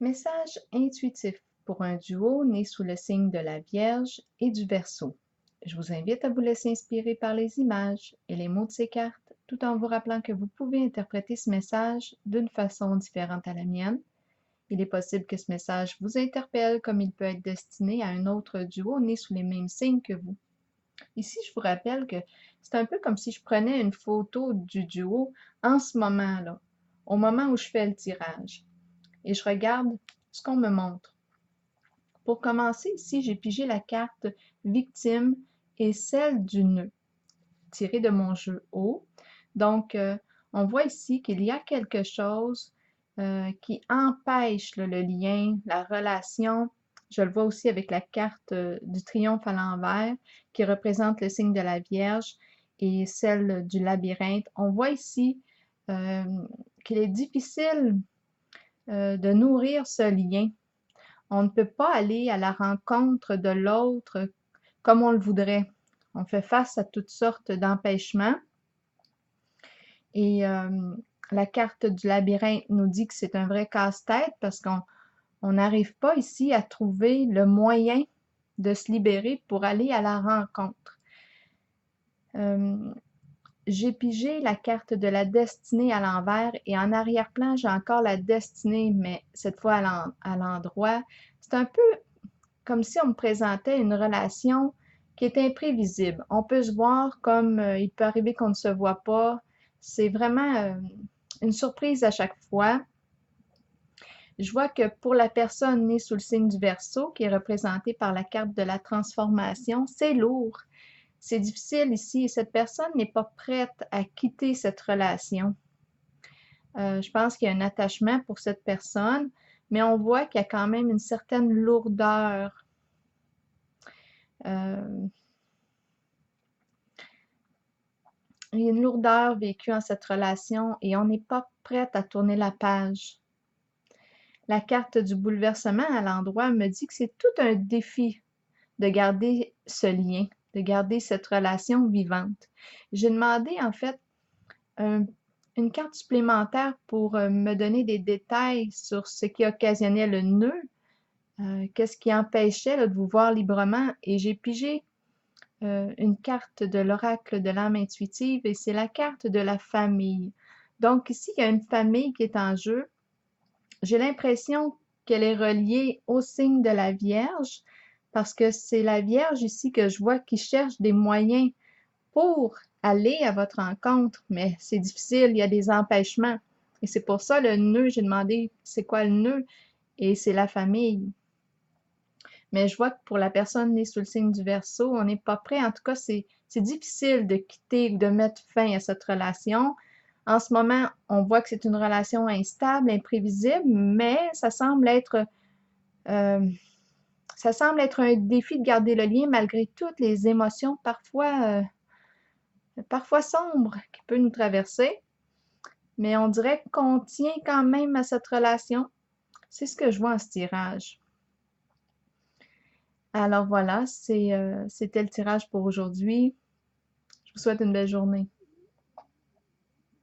Message intuitif pour un duo né sous le signe de la Vierge et du Verseau. Je vous invite à vous laisser inspirer par les images et les mots de ces cartes, tout en vous rappelant que vous pouvez interpréter ce message d'une façon différente à la mienne. Il est possible que ce message vous interpelle comme il peut être destiné à un autre duo né sous les mêmes signes que vous. Ici, je vous rappelle que c'est un peu comme si je prenais une photo du duo en ce moment-là, au moment où je fais le tirage et je regarde ce qu'on me montre. Pour commencer, ici, j'ai pigé la carte victime et celle du nœud, tirée de mon jeu haut. Donc, on voit ici qu'il y a quelque chose qui empêche le lien, la relation. Je le vois aussi avec la carte du triomphe à l'envers qui représente le signe de la Vierge et celle du labyrinthe. On voit ici qu'il est difficile de nourrir ce lien. On ne peut pas aller à la rencontre de l'autre comme on le voudrait. On fait face à toutes sortes d'empêchements. Et la carte du labyrinthe nous dit que c'est un vrai casse-tête parce qu'on n'arrive pas ici à trouver le moyen de se libérer pour aller à la rencontre. J'ai pigé la carte de la destinée à l'envers et en arrière-plan, j'ai encore la destinée, mais cette fois à l'endroit. C'est un peu comme si on me présentait une relation qui est imprévisible. On peut se voir comme il peut arriver qu'on ne se voit pas. C'est vraiment une surprise à chaque fois. Je vois que pour la personne née sous le signe du Verseau, qui est représentée par la carte de la transformation, c'est lourd. C'est difficile ici et cette personne n'est pas prête à quitter cette relation. Je pense qu'il y a un attachement pour cette personne, mais on voit qu'il y a quand même une certaine lourdeur. Il y a une lourdeur vécue en cette relation et on n'est pas prête à tourner la page. La carte du bouleversement à l'endroit me dit que c'est tout un défi de garder ce lien, de garder cette relation vivante. J'ai demandé en fait une carte supplémentaire pour me donner des détails sur ce qui occasionnait le nœud, qu'est-ce qui empêchait là, de vous voir librement et j'ai pigé une carte de l'oracle de l'âme intuitive et c'est la carte de la famille. Donc ici, il y a une famille qui est en jeu. J'ai l'impression qu'elle est reliée au signe de la Vierge parce que c'est la Vierge ici que je vois qui cherche des moyens pour aller à votre rencontre, mais c'est difficile, il y a des empêchements. Et c'est pour ça le nœud, j'ai demandé c'est quoi le nœud et c'est la famille. Mais je vois que pour la personne née sous le signe du Verseau, on n'est pas prêt. En tout cas, c'est difficile de quitter ou de mettre fin à cette relation. En ce moment, on voit que c'est une relation instable, imprévisible, mais euh, ça semble être un défi de garder le lien malgré toutes les émotions parfois sombres qui peuvent nous traverser. Mais on dirait qu'on tient quand même à cette relation. C'est ce que je vois en ce tirage. Alors voilà, c'était le tirage pour aujourd'hui. Je vous souhaite une belle journée.